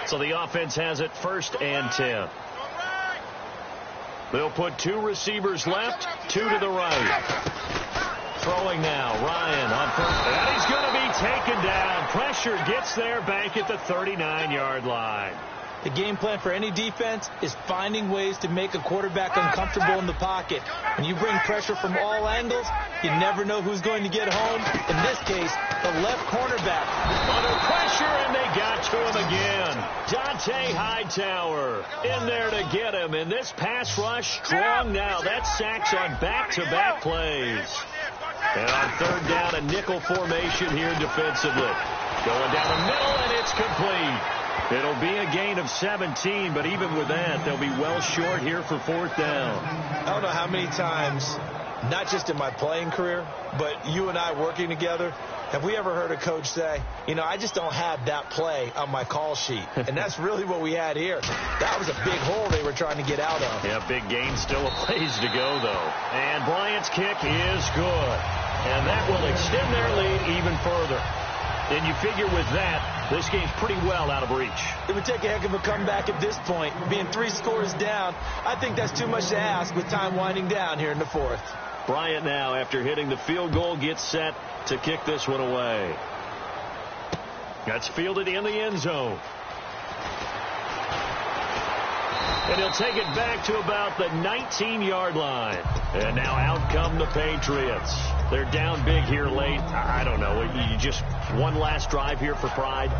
So the offense has it 1st and 10. They'll put 2 receivers left, 2 to the right. Throwing now, Ryan on first. And he's going to be taken down. Pressure gets there back at the 39-yard line. The game plan for any defense is finding ways to make a quarterback uncomfortable in the pocket. When you bring pressure from all angles, you never know who's going to get home. In this case, the left cornerback. Under pressure, and they got to him again. Dante Hightower in there to get him. And this pass rush strong now. That's sacks on back-to-back plays. And on 3rd down, a nickel formation here defensively. Going down the middle, and it's complete. It'll be a gain of 17, but even with that, they'll be well short here for 4th down. I don't know how many times, not just in my playing career, but you and I working together, have we ever heard a coach say, you know, I just don't have that play on my call sheet. And that's really what we had here. That was a big hole they were trying to get out of. Yeah, big gain, still a ways to go, though. And Bryant's kick is good. And that will extend their lead even further. And you figure with that, this game's pretty well out of reach. It would take a heck of a comeback at this point. Being 3 scores down, I think that's too much to ask with time winding down here in the 4th. Bryant now, after hitting the field goal, gets set to kick this one away. That's fielded in the end zone. And he'll take it back to about the 19-yard line. And now out come the Patriots. They're down big here late. I don't know. You just one last drive here for pride.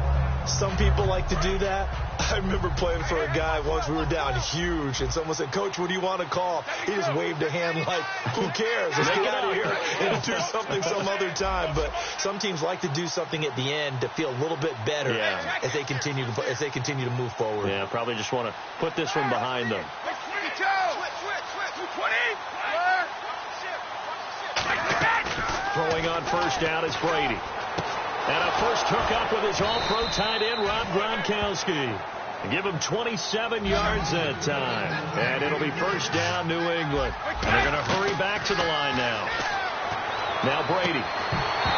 Some people like to do that. I remember playing for a guy once. We were down huge, and someone said, Coach, what do you want to call? He just waved a hand like, who cares? Let's get out of here and do something some other time. But some teams like to do something at the end to feel a little bit better as they continue to move forward. Yeah, probably just want to put this one behind them. Throwing on 1st down is Brady. And a first hookup with his all-pro tight end, Rob Gronkowski. Give him 27 yards that time. And it'll be 1st down, New England. And they're going to hurry back to the line now. Now Brady.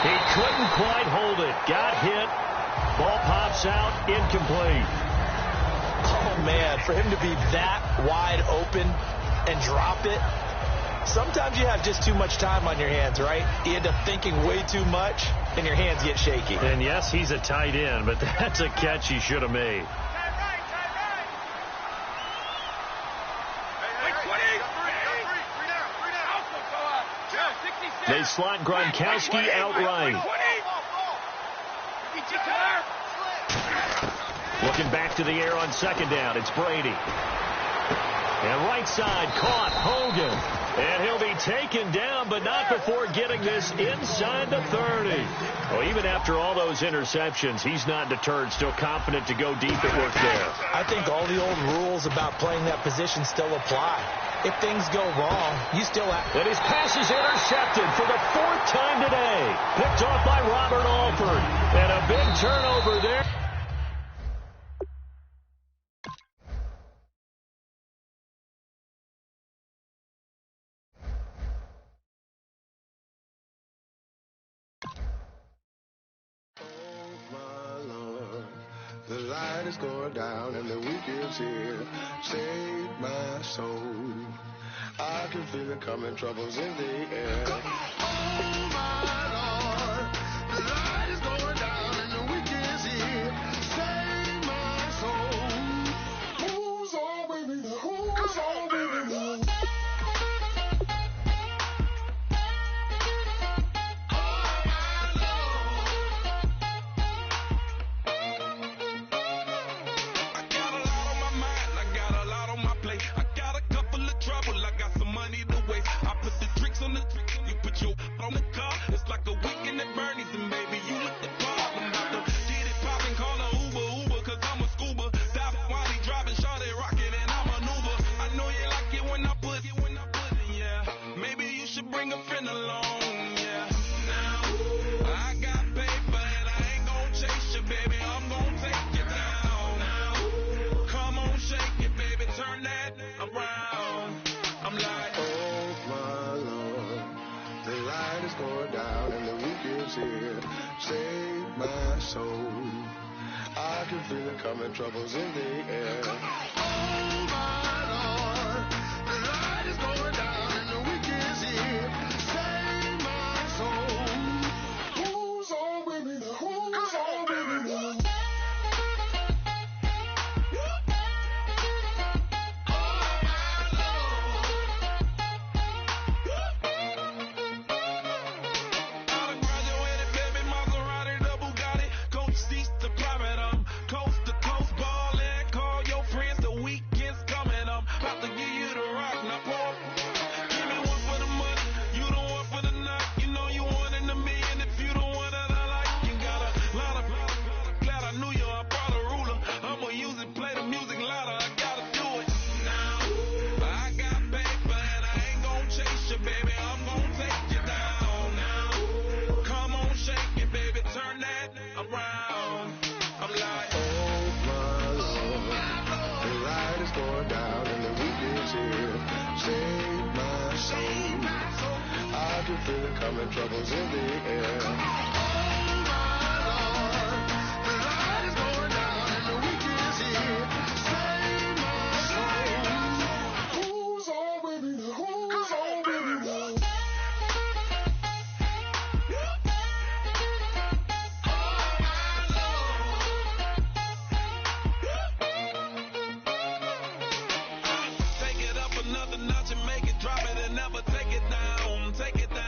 He couldn't quite hold it. Got hit. Ball pops out. Incomplete. Oh, man. For him to be that wide open and drop it. Sometimes you have just too much time on your hands, right? You end up thinking way too much, and your hands get shaky. And yes, he's a tight end, but that's a catch he should have made. They slot Gronkowski outright. Looking back to the air on 2nd down, it's Brady. And right side caught, Hogan. And he'll be taken down, but not before getting this inside the 30. Well, even after all those interceptions, he's not deterred, still confident to go deep at work there. I think all the old rules about playing that position still apply. If things go wrong, you still have... And his pass is intercepted for the 4th time today. Picked off by Robert Alford. And a big turnover there. The light is going down and the weekend's here. Save my soul. I can feel it coming, troubles in the air. Oh my Lord, the light is going down and the weekend's here. Save my soul. Who's on with me? Who's on with me? going down and the weekend's here. Save my soul. I can feel it coming, troubles in the air. Oh my Lord, the light is going down and the week is here. Save my soul. Who's on with me now? Who's on with me now? Coming, troubles in the air. Oh my Lord, the light is going down and the week is here. Save my soul. Who's on with me now? Who's on with me now? Take it up another notch and make it drop it and never take it down. Take it down.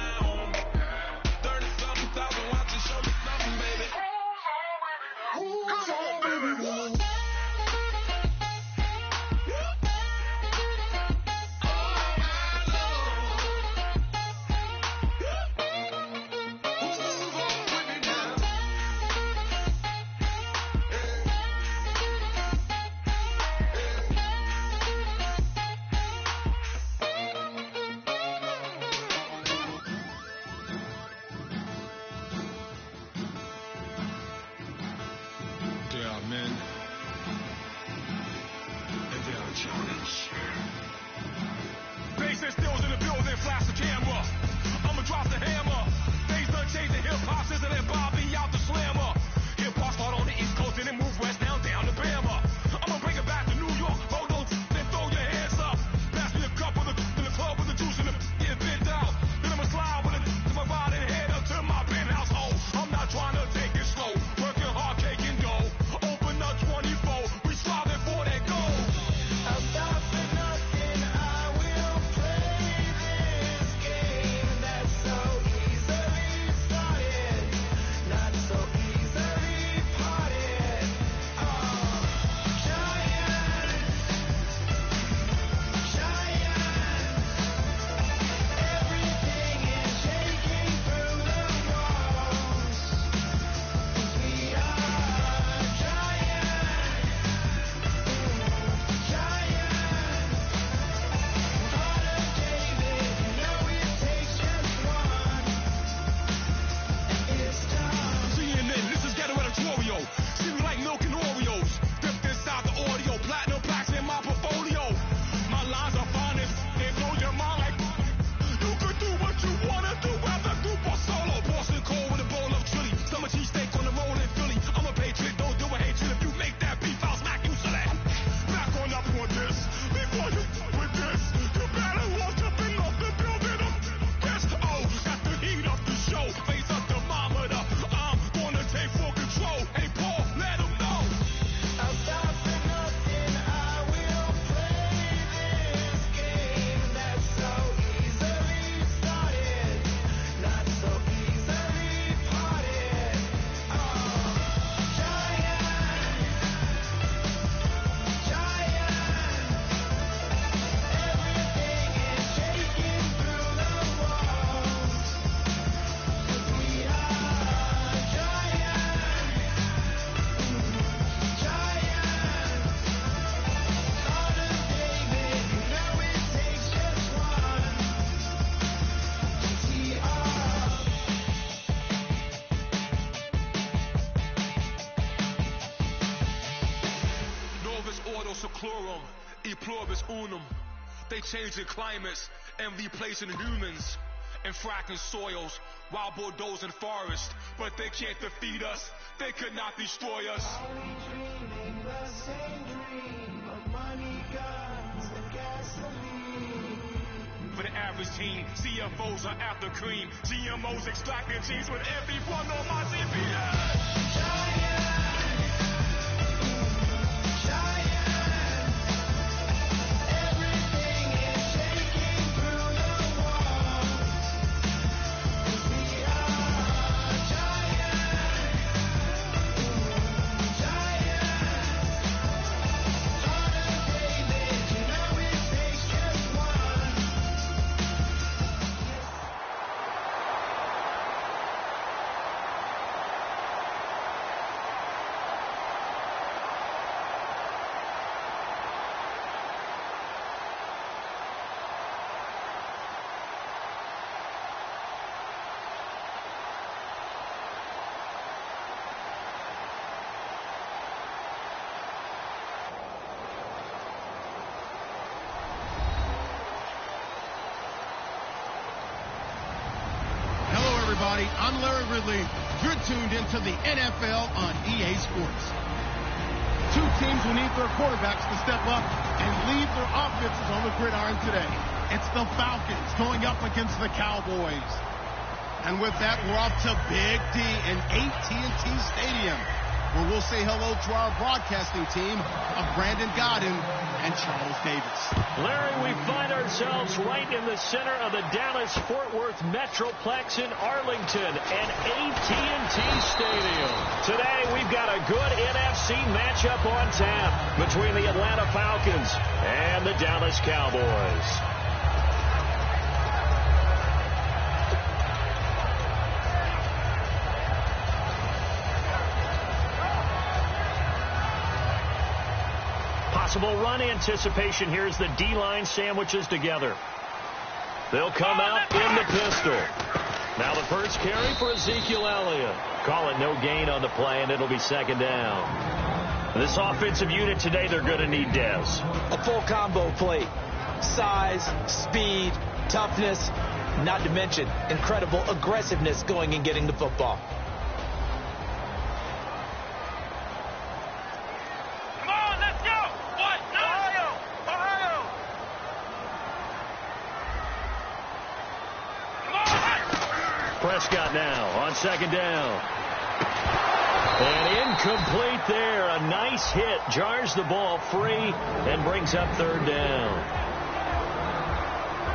seclorum, e pluribus unum. They changing climates and replacing humans. and fracking soils while bulldozing forests. But they can't defeat us. They could not destroy us. Are we dreaming the same dream of money, guns, and gasoline? For the average team, CFOs are after cream. GMOs extracting genes with everyone on my CPS. Giant. I'm Larry Ridley. You're tuned into the NFL on EA Sports. Two teams will need their quarterbacks to step up and lead their offenses on the gridiron today. It's the Falcons going up against the Cowboys. And with that, we're off to Big D in AT&T Stadium, where we'll say hello to our broadcasting team of Brandon Godden and Charles Davis. Larry, we find ourselves right in the center of the Dallas-Fort Worth Metroplex in Arlington and AT&T Stadium. Today, we've got a good NFC matchup on tap between the Atlanta Falcons and the Dallas Cowboys. Possible run anticipation here as the D-line sandwiches together. They'll come out in the pistol. Now the first carry for Ezekiel Elliott. Call it no gain on the play, and it'll be second down. This offensive unit today, they're going to need Dez. A full combo plate. Size, speed, toughness, not to mention incredible aggressiveness going and getting the football. Prescott now on second down. And incomplete there. A nice hit. Jars the ball free and brings up third down.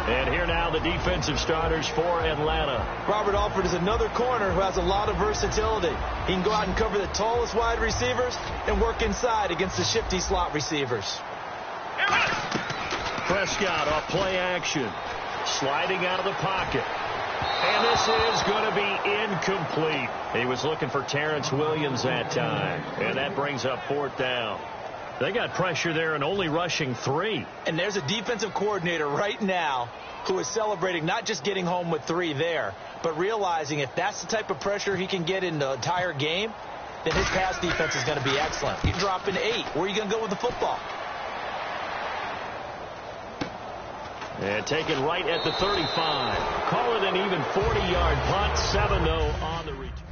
And here now the defensive starters for Atlanta. Robert Alford is another corner who has a lot of versatility. He can go out and cover the tallest wide receivers and work inside against the shifty slot receivers. Prescott off play action. Sliding out of the pocket. And this is going to be incomplete. He was looking for Terrence Williams that time. And that brings up fourth down. They got pressure there and only rushing 3. And there's a defensive coordinator right now who is celebrating not just getting home with 3 there, but realizing if that's the type of pressure he can get in the entire game, then his pass defense is going to be excellent. You're dropping 8. Where are you going to go with the football? And taken right at the 35. Call it an even 40-yard punt. 7-0 on the return.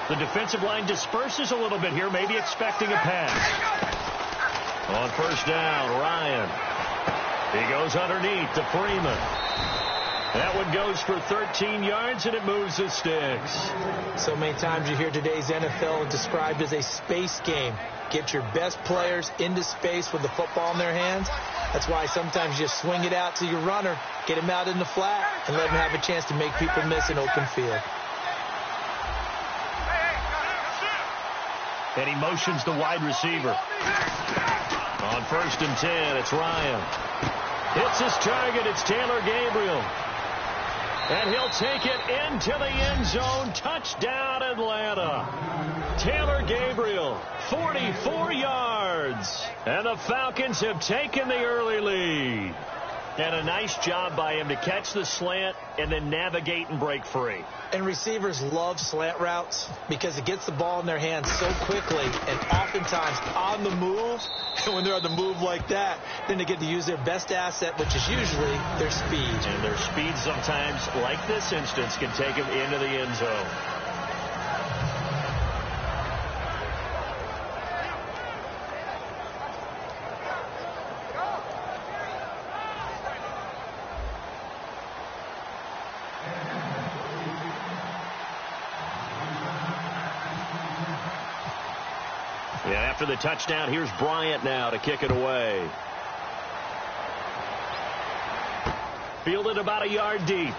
The defensive line disperses a little bit here, maybe expecting a pass. On first down, Ryan. He goes underneath to Freeman. That one goes for 13 yards, and it moves the sticks. So many times you hear today's NFL described as a space game. Get your best players into space with the football in their hands. That's why sometimes you just swing it out to your runner, get him out in the flat, and let him have a chance to make people miss an open field. And he motions the wide receiver. On 1st and 10, it's Ryan. Hits his target. It's Taylor Gabriel. And he'll take it into the end zone. Touchdown, Atlanta. Taylor Gabriel, 44 yards. And the Falcons have taken the early lead. And a nice job by him to catch the slant and then navigate and break free. And receivers love slant routes because it gets the ball in their hands so quickly and oftentimes on the move. And when they're on the move like that, then they get to use their best asset, which is usually their speed. And their speed sometimes, like this instance, can take them into the end zone. After the touchdown, here's Bryant now to kick it away. Fielded about a yard deep.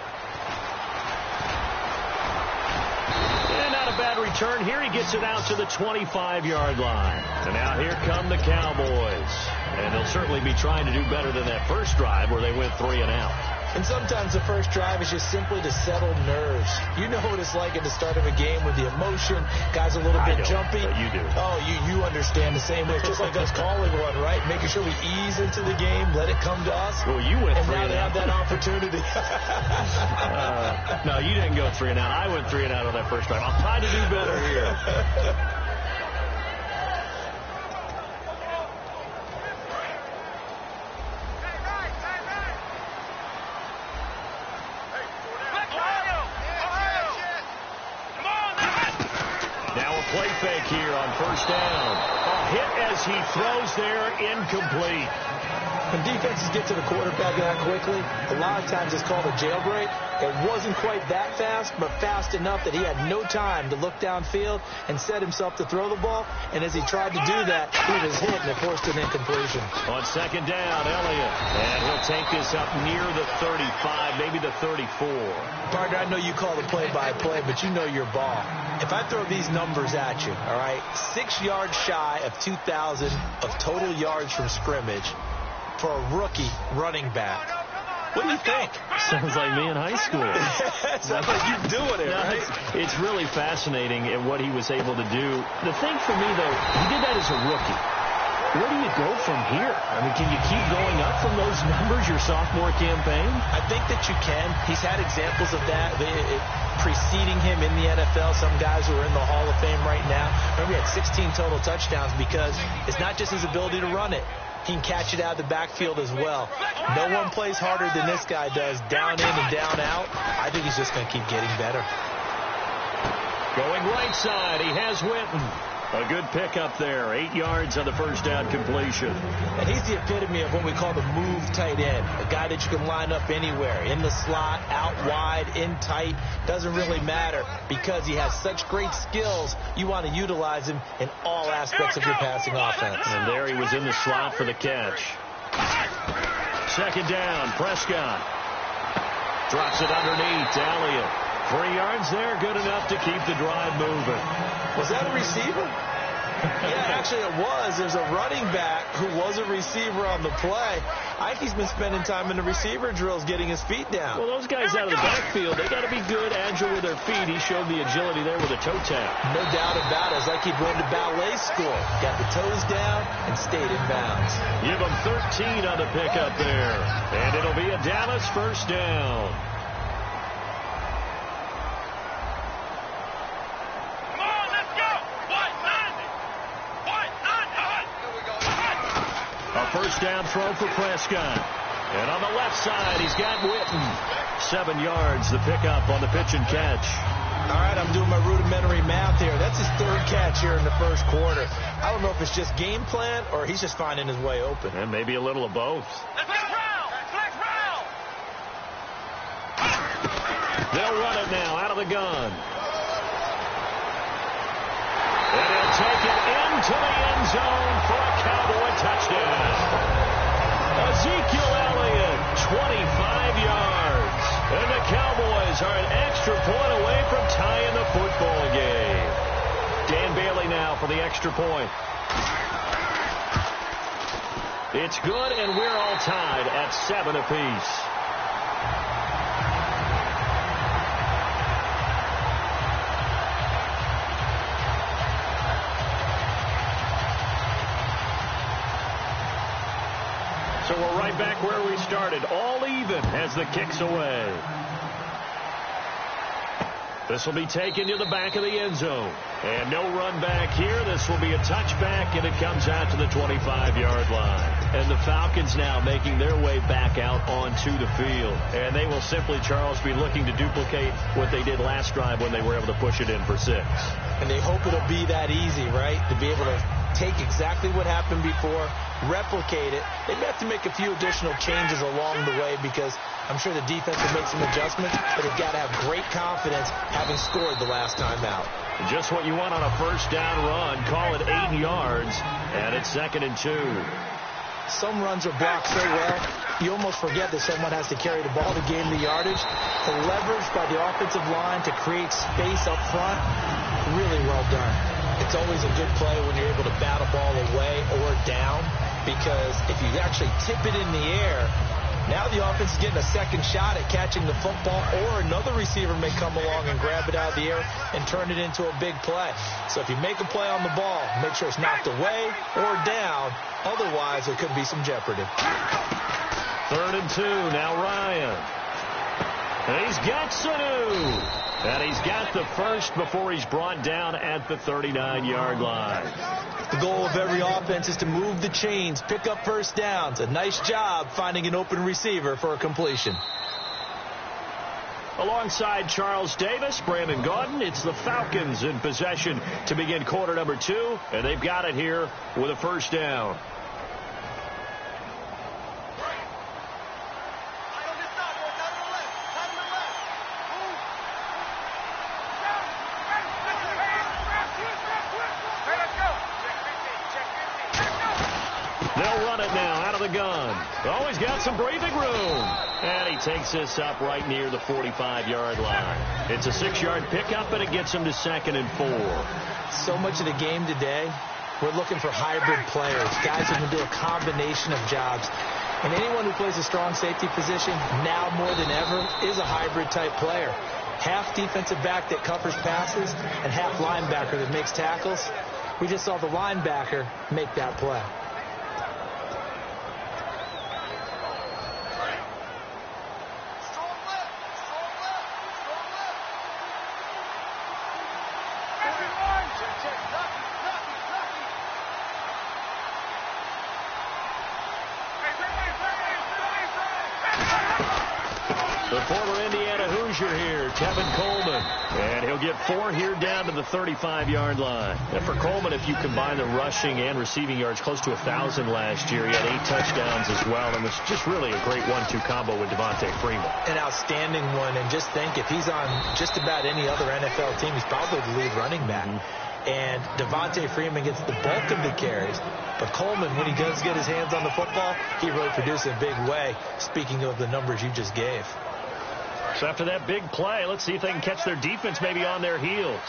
And not a bad return here. He gets it out to the 25-yard line. And now here come the Cowboys. And they'll certainly be trying to do better than that first drive where they went 3 and out. And sometimes the first drive is just simply to settle nerves. You know what it's like at the start of a game with the emotion. Guys a little bit jumpy. But you do. Oh, you understand the same way. It's just like us calling one, right? Making sure we ease into the game, let it come to us. Well, you went 3 and out. And now they have that opportunity. No, you didn't go 3 and out. I went 3 and out on that first drive. I'm trying to do better here. Play fake here on 1st down. A hit as he throws there, incomplete. When defenses get to the quarterback that quickly, a lot of times it's called a jailbreak. It wasn't quite that fast, but fast enough that he had no time to look downfield and set himself to throw the ball. And as he tried to do that, he was hit and it forced an incompletion. On 2nd down, Elliott. And he'll take this up near the 35, maybe the 34. Partner, I know you call the play-by-play, but you know your ball. If I throw these numbers at you, all right, 6 yards shy of 2,000 of total yards from scrimmage for a rookie running back. What do you think? Sounds like me in high school. Sounds like you doing it, right? It's really fascinating at what he was able to do. The thing for me, though, he did that as a rookie. Where do you go from here? I mean, can you keep going up from those numbers your sophomore campaign? I think that you can. He's had examples of that preceding him in the NFL. Some guys who are in the Hall of Fame right now. Remember, he had 16 total touchdowns because it's not just his ability to run it. He can catch it out of the backfield as well. No one plays harder than this guy does, down in and down out. I think he's just going to keep getting better. Going right side, he has Witten. A good pickup there. 8 yards on the 1st down completion. And he's the epitome of what we call the move tight end. A guy that you can line up anywhere. In the slot, out wide, in tight. Doesn't really matter because he has such great skills. You want to utilize him in all aspects of your passing offense. And there he was in the slot for the catch. 2nd down, Prescott. Drops it underneath to Elliott. 3 yards there, good enough to keep the drive moving. Was that a receiver? Yeah, actually it was. There's a running back who was a receiver on the play. I think he's been spending time in the receiver drills getting his feet down. Well, those guys out of the backfield, they got to be good, agile with their feet. He showed the agility there with a toe tap. No doubt about it. It's like he'd went to ballet school. Got the toes down and stayed in bounds. Give him 13 on the pickup there. And it'll be a Dallas 1st down. A 1st down throw for Prescott. And on the left side, he's got Witten. 7 yards, the pickup on the pitch and catch. All right, I'm doing my rudimentary math here. That's his 3rd catch here in the 1st quarter. I don't know if it's just game plan or he's just finding his way open. And maybe a little of both. They'll run it now out of the gun. And he'll take it into the end zone for a Cowboy touchdown. Ezekiel Elliott, 25 yards. And the Cowboys are an extra point away from tying the football game. Dan Bailey now for the extra point. It's good, and we're all tied at 7 apiece. So we're right back where we started, all even as the kick's away. This will be taken to the back of the end zone. And no run back here. This will be a touchback, and it comes out to the 25-yard line. And the Falcons now making their way back out onto the field. And they will simply, Charles, be looking to duplicate what they did last drive when they were able to push it in for 6. And they hope it'll be that easy, right, to be able to take exactly what happened before, replicate it. They may have to make a few additional changes along the way because I'm sure the defense will make some adjustments, but they've got to have great confidence having scored the last time out. Just what you want on a first down run. Call it 8 yards, and it's 2nd and 2. Some runs are blocked so well, you almost forget that someone has to carry the ball to gain the yardage. The leverage by the offensive line to create space up front, really well done. It's always a good play when you're able to bat a ball away or down, because if you actually tip it in the air, now the offense is getting a second shot at catching the football, or another receiver may come along and grab it out of the air and turn it into a big play. So if you make a play on the ball, make sure it's knocked away or down. Otherwise, there could be some jeopardy. 3rd and 2. Now Ryan. And he's got Sanu. And he's got the first before he's brought down at the 39-yard line. The goal of every offense is to move the chains, pick up first downs. A nice job finding an open receiver for a completion. Alongside Charles Davis, Brandon Gaudin, it's the Falcons in possession to begin quarter number 2. And they've got it here with a first down. Oh, he's got some breathing room. And he takes this up right near the 45-yard line. It's a 6-yard pickup, and it gets him to 2nd and 4. So much of the game today, we're looking for hybrid players, guys who can do a combination of jobs. And anyone who plays a strong safety position, now more than ever, is a hybrid-type player. Half defensive back that covers passes and half linebacker that makes tackles. We just saw the linebacker make that play. The former Indiana Hoosier here, Tevin Coleman. And he'll get 4 here down to the 35-yard line. And for Coleman, if you combine the rushing and receiving yards, close to 1,000 last year. He had 8 touchdowns as well. And it's just really a great 1-2 combo with Devontae Freeman. An outstanding one. And just think, if he's on just about any other NFL team, he's probably the lead running back. And Devontae Freeman gets the bulk of the carries. But Coleman, when he does get his hands on the football, he really produces in a big way, speaking of the numbers you just gave. So after that big play, let's see if they can catch their defense maybe on their heels.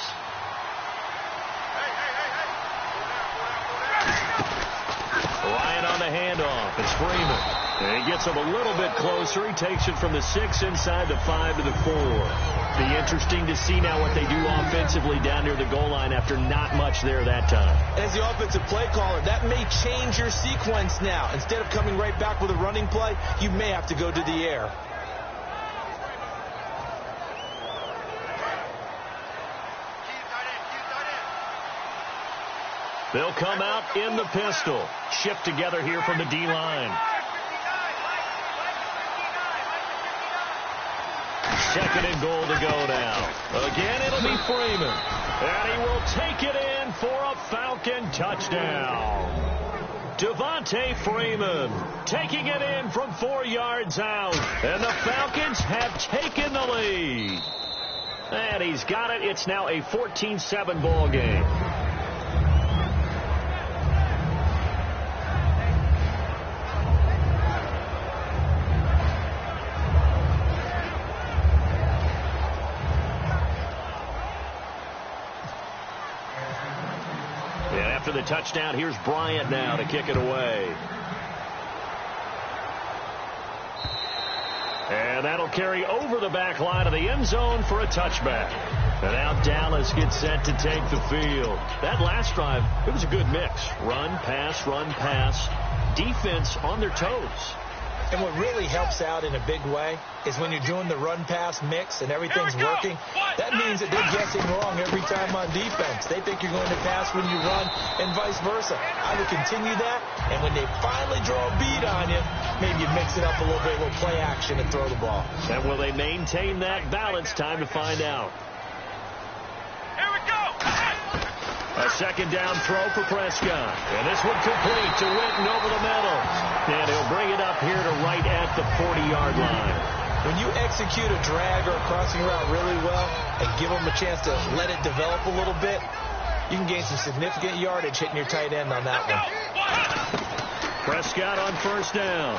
Ryan on the handoff. It's Freeman. And he gets him a little bit closer. He takes it from the 6 inside the 5 to the 4. Be interesting to see now what they do offensively down near the goal line after not much there that time. As the offensive play caller, that may change your sequence now. Instead of coming right back with a running play, you may have to go to the air. They'll come out in the pistol. Shift together here from the D-line. 2nd and goal to go now. Again, it'll be Freeman. And he will take it in for a Falcon touchdown. Devontae Freeman taking it in from 4 yards out. And the Falcons have taken the lead. And he's got it. It's now a 14-7 ball game. And after the touchdown, here's Bryant now to kick it away. And that'll carry over the back line of the end zone for a touchback. And now Dallas gets set to take the field. That last drive, it was a good mix. Run, pass, defense on their toes. And what really helps out in a big way is when you're doing the run-pass mix and everything's working, that means that they're guessing wrong every time on defense. They think you're going to pass when you run and vice versa. I would continue that, and when they finally draw a beat on you, maybe you mix it up a little bit with play action and throw the ball. And will they maintain that balance? Time to find out. Here we go. A second down throw for Prescott. And this one complete to Witten over the middle. And he'll bring it up here to right at the 40-yard line. When you execute a drag or a crossing route really well and give them a chance to let it develop a little bit, you can gain some significant yardage hitting your tight end on that one. Prescott on first down.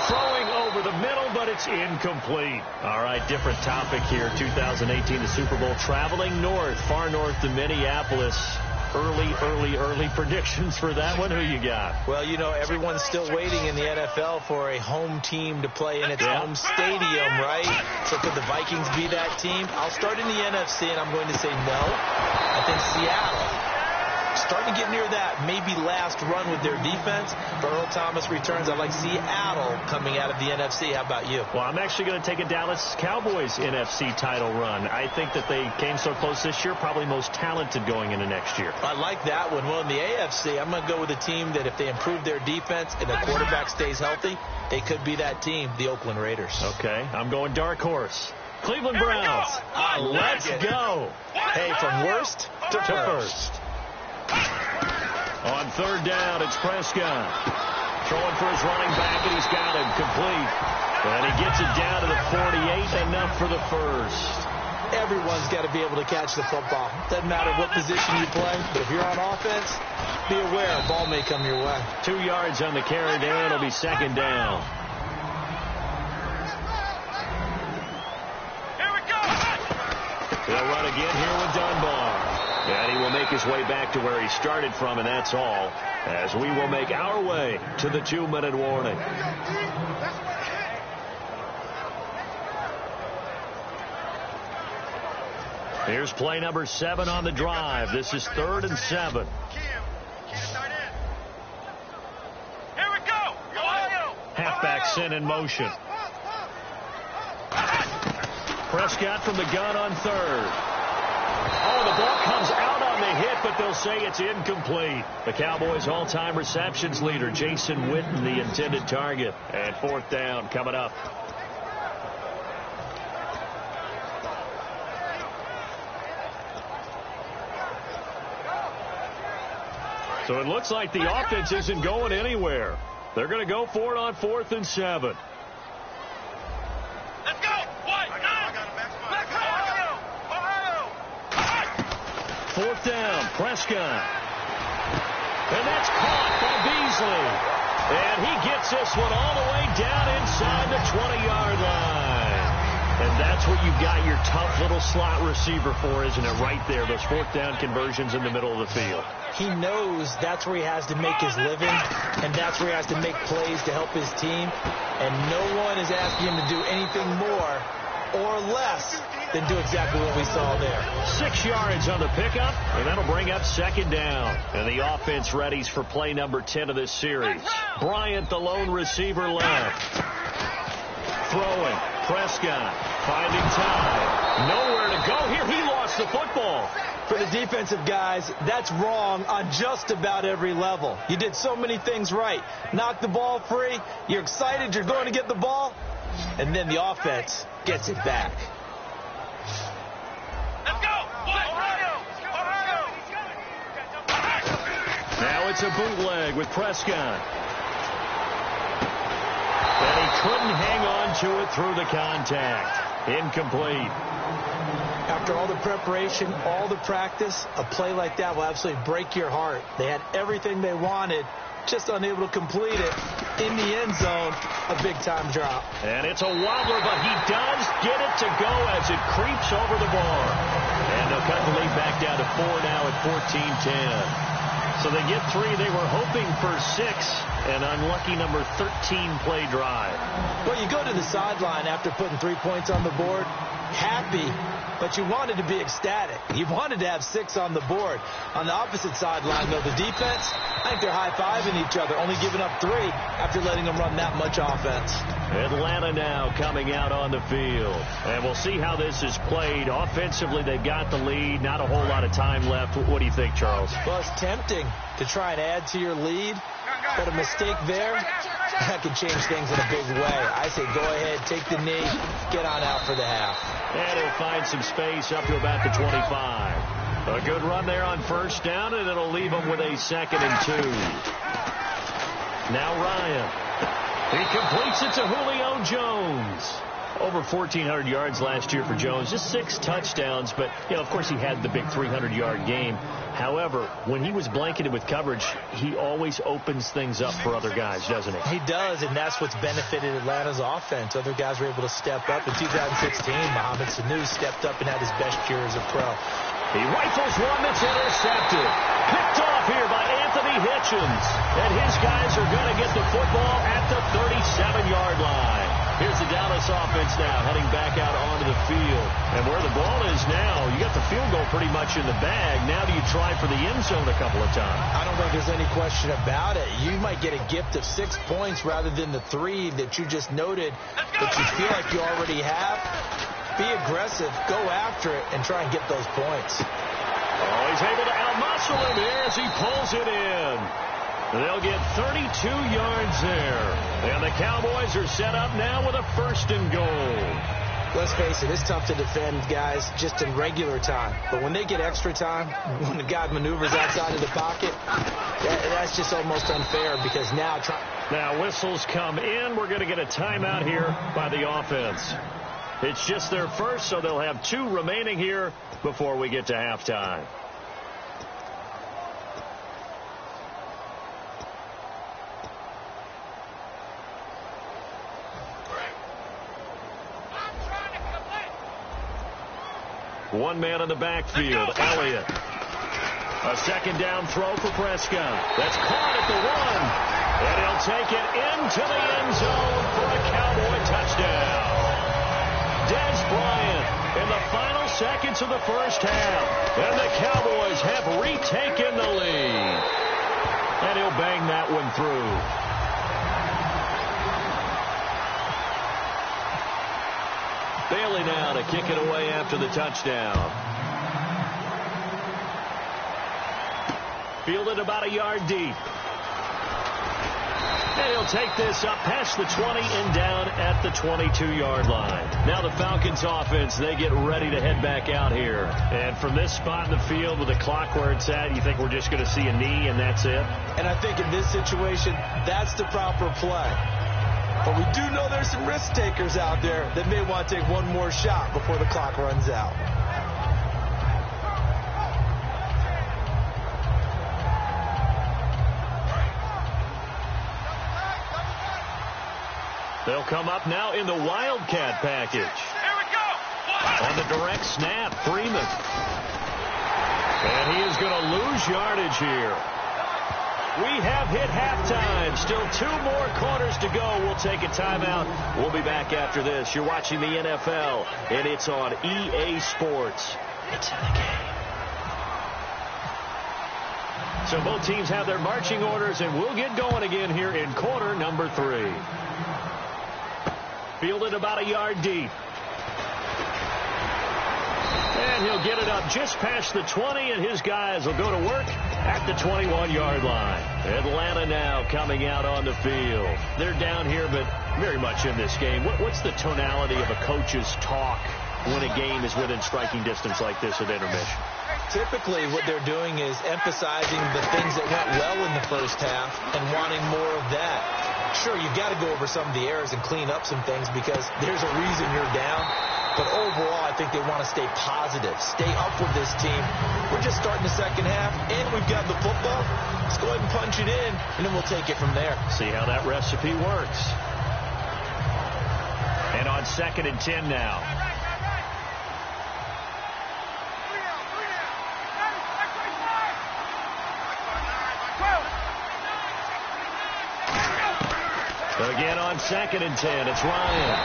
Throwing over the middle, but it's incomplete. All right, different topic here. 2018, the Super Bowl, traveling north, far north to Minneapolis. Early predictions for that one. Who you got? Well, you know, everyone's still waiting in the NFL for a home team to play in its home stadium, right? So could the Vikings be that team? I'll start in the NFC, and I'm going to say no. I think Seattle. Starting to get near that maybe last run with their defense. For Earl Thomas returns, I like Seattle coming out of the NFC. How about you? Well, I'm actually going to take a Dallas Cowboys NFC title run. I think that they came so close this year, probably most talented going into next year. I like that one. Well, in the AFC, I'm going to go with a team that if they improve their defense and the quarterback stays healthy, they could be that team, the Oakland Raiders. Okay, I'm going dark horse. Cleveland Browns. Let's go. Hey, from worst to first. On third down, it's Prescott. Throwing for his running back, and he's got him complete. And he gets it down to the 48, enough for the first. Everyone's got to be able to catch the football. Doesn't matter what position you play, but if you're on offense, be aware a ball may come your way. 2 yards on the carry down. It'll be second down. Here we go. They'll run again here with Dunbar. And he will make his way back to where he started from, and that's all, as we will make our way to the 2-minute warning. Here's play number 7 on the drive. This is 3rd and 7. Here we go. Halfback sent in motion. Prescott from the gun on third. Oh, the ball comes out on the hit, but they'll say it's incomplete. The Cowboys' all-time receptions leader, Jason Witten, the intended target. And 4th down coming up. So it looks like the offense isn't going anywhere. They're going to go for it on 4th and 7. Let's go. Fourth down, Prescott. And that's caught by Beasley. And he gets this one all the way down inside the 20-yard line. And that's what you've got your tough little slot receiver for, isn't it? Right there, those 4th down conversions in the middle of the field. He knows that's where he has to make his living, and that's where he has to make plays to help his team. And no one is asking him to do anything more or less than do exactly what we saw there. 6 yards on the pickup, and that'll bring up second down. And the offense readies for play number 10 of this series. Bryant, the lone receiver, left. Throwing. Prescott finding time. Nowhere to go here. He lost the football. For the defensive guys, that's wrong on just about every level. You did so many things right. Knock the ball free. You're excited you're going to get the ball. And then the offense gets it back. Let's go. Now It's a bootleg with Prescott. And he couldn't hang on to it through the contact. Incomplete. After all the preparation, all the practice, a play like that will absolutely break your heart. They had everything they wanted, just unable to complete it. In the end zone, a big-time drop. And it's a wobbler, but he does get it to go as it creeps over the bar. And they'll cut the lead back down to 4 now at 14-10. So they get 3. They were hoping for 6. An unlucky number 13 play drive. Well, you go to the sideline after putting 3 points on the board, happy, but you wanted to be ecstatic. You wanted to have 6 on the board. On the opposite sideline, though, the defense, I think they're high-fiving each other, only giving up 3 after letting them run that much offense. Atlanta now coming out on the field. And we'll see how this is played. Offensively, they've got the lead. Not a whole lot of time left. What do you think, Charles? Well, it's tempting to try and add to your lead, but a mistake there, that could change things in a big way. I say go ahead, take the knee, get on out for the half. And he'll find some space up to about the 25. A good run there on first down, and it'll leave him with a 2nd and 2. Now Ryan. He completes it to Julio Jones. Over 1,400 yards last year for Jones. Just 6 touchdowns, but, you know, of course he had the big 300-yard game. However, when he was blanketed with coverage, he always opens things up for other guys, doesn't he? He does, and that's what's benefited Atlanta's offense. Other guys were able to step up. In 2016, Mohamed Sanu stepped up and had his best year as a pro. He rifles one that's intercepted. Picked off here by Anthony Hitchens. And his guys are going to get the football at the 37-yard line. Here's the Dallas offense now heading back out onto the field. And where the ball is now, you got the field goal pretty much in the bag. Now do you try for the end zone a couple of times? I don't think there's any question about it. You might get a gift of 6 points rather than the 3 that you just noted that you feel like you already have. Be aggressive, go after it, and try and get those points. Oh, he's able to outmuscle him here as he pulls it in. They'll get 32 yards there. And the Cowboys are set up now with a 1st and goal. Let's face it, it's tough to defend guys just in regular time. But when they get extra time, when the guy maneuvers outside of the pocket, that's just almost unfair because now... Now whistles come in. We're going to get a timeout here by the offense. It's just their first, so they'll have 2 remaining here before we get to halftime. One man in the backfield, Elliott. A 2nd down throw for Prescott. That's caught at the 1. And he'll take it into the end zone for a Cowboy touchdown. Dez Bryant in the final seconds of the first half. And the Cowboys have retaken the lead. And he'll bang that one through. Bailey now to kick it away after the touchdown. Fielded about a yard deep. And he'll take this up past the 20 and down at the 22-yard line. Now the Falcons offense, they get ready to head back out here. And from this spot in the field with the clock where it's at, you think we're just going to see a knee and that's it? And I think in this situation, that's the proper play. But we do know there's some risk takers out there that may want to take one more shot before the clock runs out. They'll come up now in the Wildcat package. Here we go. On the direct snap, Freeman. And he is going to lose yardage here. We have hit halftime. Still 2 more quarters to go. We'll take a timeout. We'll be back after this. You're watching the NFL, and it's on EA Sports. It's in the game. So both teams have their marching orders, and we'll get going again here in quarter number 3. Fielded about a yard deep. And he'll get it up just past the 20, and his guys will go to work at the 21-yard line. Atlanta now coming out on the field. They're down here, but very much in this game. What's the tonality of a coach's talk when a game is within striking distance like this at intermission? Typically, what they're doing is emphasizing the things that went well in the first half and wanting more of that. Sure, you've got to go over some of the errors and clean up some things because there's a reason you're down. But overall, I think they want to stay positive, stay up with this team. We're just starting the second half, and we've got the football. Let's go ahead and punch it in, and then we'll take it from there. See how that recipe works. And on 2nd and 10 now. Again on 2nd and 10, it's Ryan.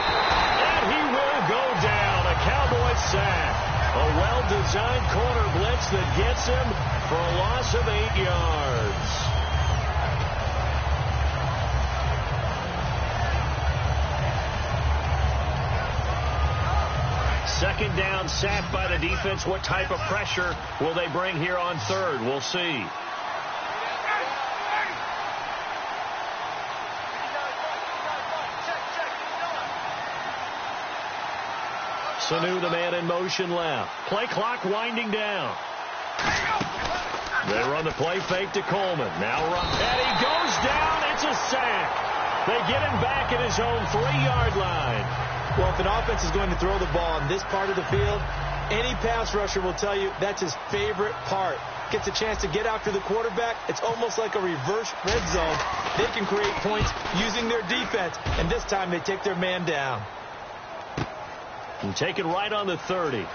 And he will go down. A Cowboy sack. A well-designed corner blitz that gets him for a loss of 8 yards. Second down, sacked by the defense. What type of pressure will they bring here on 3rd? We'll see. Sanu, the man in motion left. Play clock winding down. They run the play fake to Coleman. Now run. And he goes down. It's a sack. They get him back at his own 3-yard line. Well, if an offense is going to throw the ball on this part of the field, any pass rusher will tell you that's his favorite part. Gets a chance to get after the quarterback. It's almost like a reverse red zone. They can create points using their defense, and this time they take their man down. And take it right on the 30.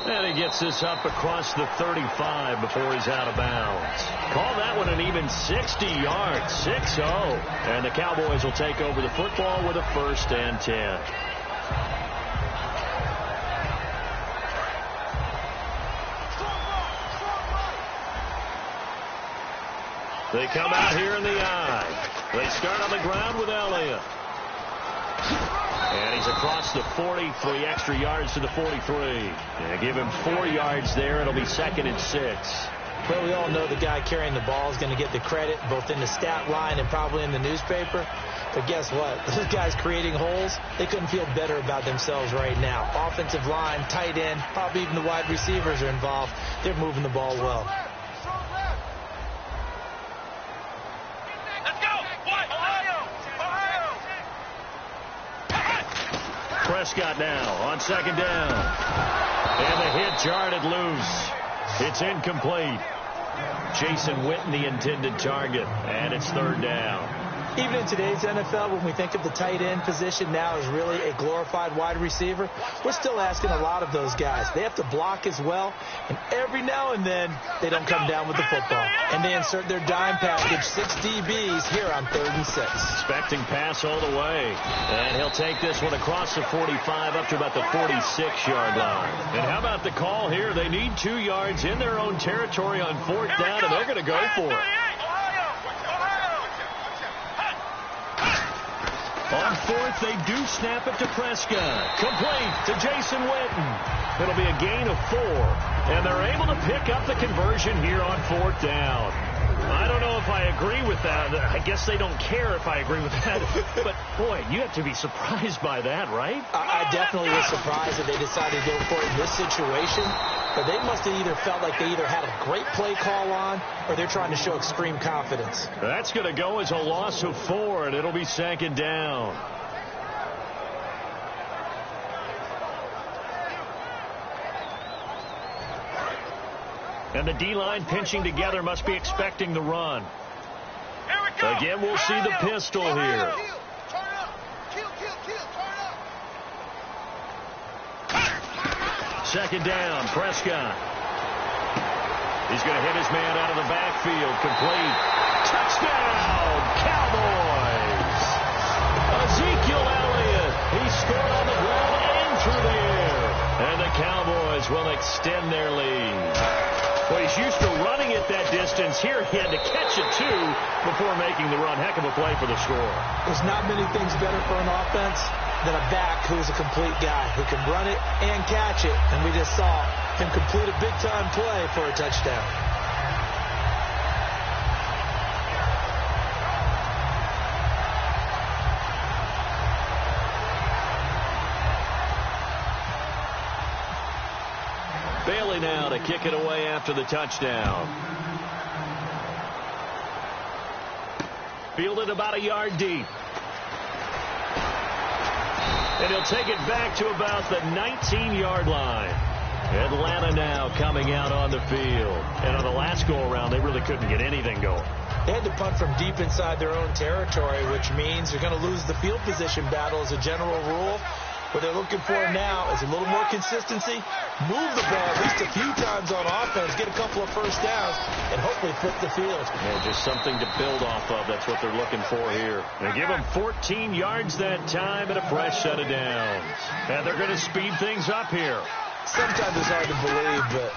And he gets this up across the 35 before he's out of bounds. Call that one an even 60 yards, 6-0. And the Cowboys will take over the football with a 1st and 10. They come out here in the eye. They start on the ground with Elliott. And he's across the 40, 3 extra yards to the 43. Yeah, give him 4 yards there. It'll be 2nd and 6. Well, we all know the guy carrying the ball is going to get the credit, both in the stat line and probably in the newspaper. But guess what? Those guys creating holes, they couldn't feel better about themselves right now. Offensive line, tight end, probably even the wide receivers are involved. They're moving the ball well. Prescott now on 2nd down. And the hit jarred it loose. It's incomplete. Jason Witten, the intended target. And it's 3rd down. Even in today's NFL, when we think of the tight end position now as really a glorified wide receiver, we're still asking a lot of those guys. They have to block as well, and every now and then they don't come down with the football. And they insert their dime package, 6 DBs here on 3rd and 6. Expecting pass all the way. And he'll take this one across the 45 up to about the 46-yard line. And how about the call here? They need 2 yards in their own territory on 4th down, and they're going to go for it. On 4th, they do snap it to Prescott. Complete to Jason Witten. It'll be a gain of 4. And they're able to pick up the conversion here on 4th down. I don't know if I agree with that. I guess they don't care if I agree with that. But, boy, you have to be surprised by that, right? I definitely was surprised that they decided to go for it in this situation. But they must have either felt like they either had a great play call on or they're trying to show extreme confidence. That's going to go as a loss of 4, and it'll be 2nd down. And the D-line pinching together must be expecting the run. Again, we'll see the pistol here. Second down, Prescott. He's going to hit his man out of the backfield. Complete. Touchdown, Cowboys. Ezekiel Elliott. He scored on the ground and through the air. And the Cowboys will extend their lead. Well, he's used to running it that distance. Here he had to catch it, too, before making the run. Heck of a play for the score. There's not many things better for an offense than a back who is a complete guy who can run it and catch it. And we just saw him complete a big-time play for a touchdown. Bailey now to kick it away after the touchdown. Fielded about a yard deep. And he'll take it back to about the 19-yard line. Atlanta now coming out on the field. And on the last go-around, they really couldn't get anything going. They had to punt from deep inside their own territory, which means they're going to lose the field position battle as a general rule. What they're looking for now is a little more consistency, move the ball at least a few times on offense, get a couple of first downs, and hopefully flip the field. Yeah, just something to build off of. That's what they're looking for here. They give them 14 yards that time and a fresh set of downs. And they're going to speed things up here. Sometimes it's hard to believe, but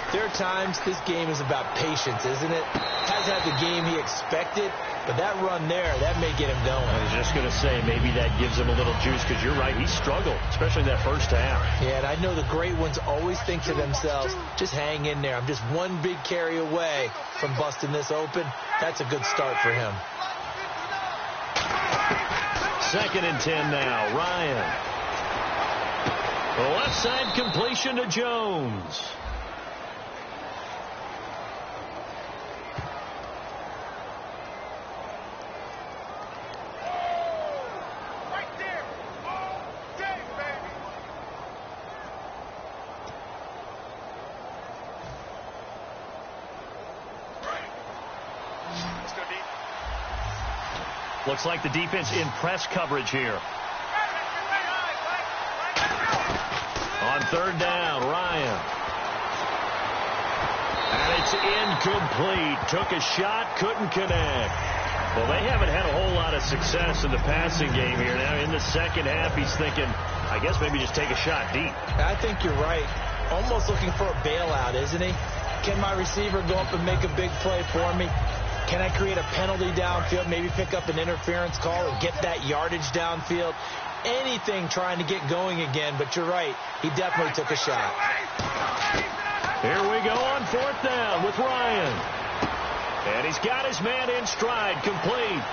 there are times this game is about patience, isn't it? Hasn't had the game he expected, but that run there, that may get him going. I was just going to say, maybe that gives him a little juice, because you're right, he struggled, especially in that first half. Yeah, and I know the great ones always think to themselves, just hang in there. I'm just one big carry away from busting this open. That's a good start for him. 2nd and 10 now. Ryan. The left side completion to Jones. Looks like the defense in press coverage here. On 3rd down, Ryan. And it's incomplete. Took a shot, couldn't connect. Well, they haven't had a whole lot of success in the passing game here. Now in the second half, he's thinking, I guess maybe just take a shot deep. I think you're right. Almost looking for a bailout, isn't he? Can my receiver go up and make a big play for me? Can I create a penalty downfield, maybe pick up an interference call and get that yardage downfield? Anything trying to get going again, but you're right. He definitely took a shot. Here we go on 4th down with Ryan. And he's got his man in stride, complete.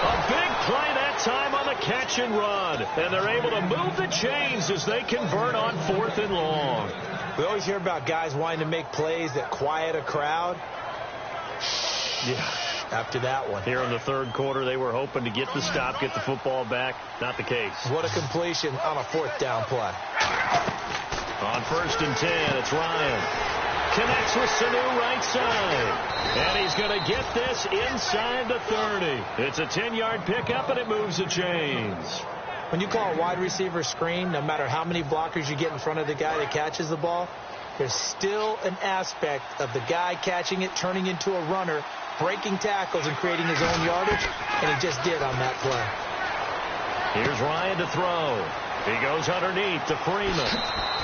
A big play that time on the catch and run. And they're able to move the chains as they convert on 4th and long. We always hear about guys wanting to make plays that quiet a crowd. Yeah. After that one. Here in the 3rd quarter, they were hoping to get the stop, get the football back. Not the case. What a completion on a 4th down play. On 1st and 10, it's Ryan. Connects with Sanu right side. And he's going to get this inside the 30. It's a 10-yard pickup, and it moves the chains. When you call a wide receiver screen, no matter how many blockers you get in front of the guy that catches the ball, there's still an aspect of the guy catching it, turning into a runner, breaking tackles and creating his own yardage, and he just did on that play. Here's Ryan to throw. He goes underneath to Freeman.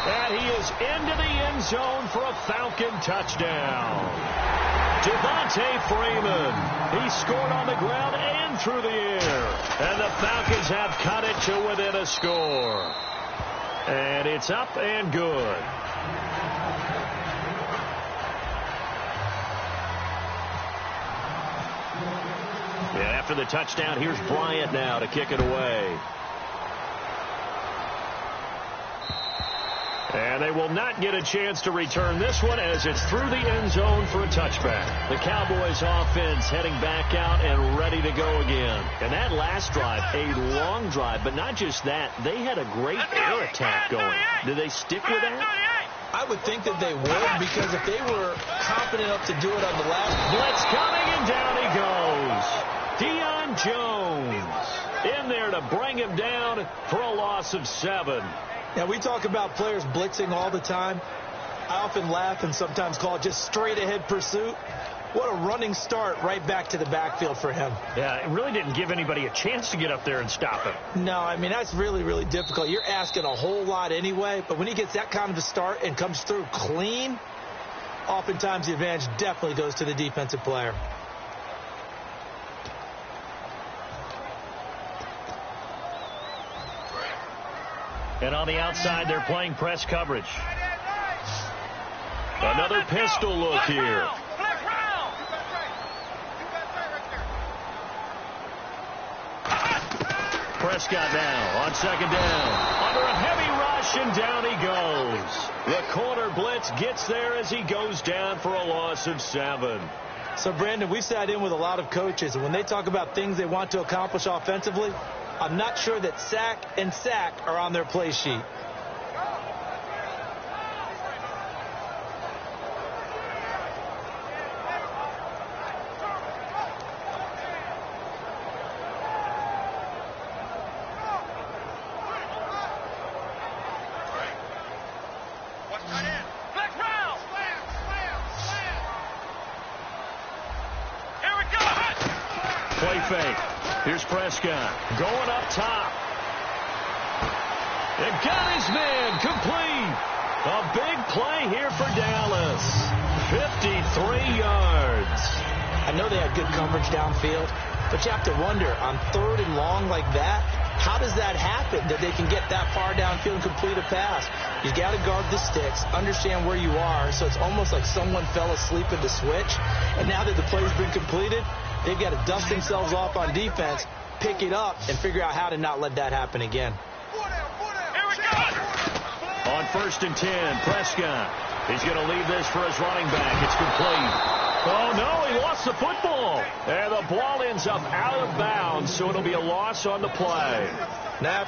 And he is into the end zone for a Falcon touchdown. Devontae Freeman. He scored on the ground and through the air. And the Falcons have cut it to within a score. And it's up and good. And after the touchdown, here's Bryant now to kick it away. And they will not get a chance to return this one as it's through the end zone for a touchback. The Cowboys offense heading back out and ready to go again. And that last drive, a long drive, but not just that. They had a great air attack going. Did they stick with that? I would think that they would, because if they were confident enough to do it on the last blitz coming, and down he goes. Deion Jones in there to bring him down for a loss of 7. Now, we talk about players blitzing all the time. I often laugh and sometimes call it just straight-ahead pursuit. What a running start right back to the backfield for him. Yeah, it really didn't give anybody a chance to get up there and stop him. No, I mean, that's really, really difficult. You're asking a whole lot anyway, but when he gets that kind of a start and comes through clean, oftentimes the advantage definitely goes to the defensive player. And on the outside, they're playing press coverage. Another pistol look here. Prescott now on 2nd down. Under a heavy rush, and down he goes. The corner blitz gets there as he goes down for a loss of 7. So, Brandon, we've sat in with a lot of coaches, and when they talk about things they want to accomplish offensively, I'm not sure that sack and sack are on their play sheet. Play fake. Here's Prescott going up top. And got his man complete. A big play here for Dallas. 53 yards. I know they had good coverage downfield, but you have to wonder, on 3rd and long like that, how does that happen, that they can get that far downfield and complete a pass? You got to guard the sticks, understand where you are, so it's almost like someone fell asleep in the switch, and now that the play's been completed, they've got to dust themselves off on defense, pick it up, and figure out how to not let that happen again. On 1st and 10, Prescott. He's going to leave this for his running back. It's complete. Oh, no, he lost the football. And the ball ends up out of bounds, so it'll be a loss on the play. Now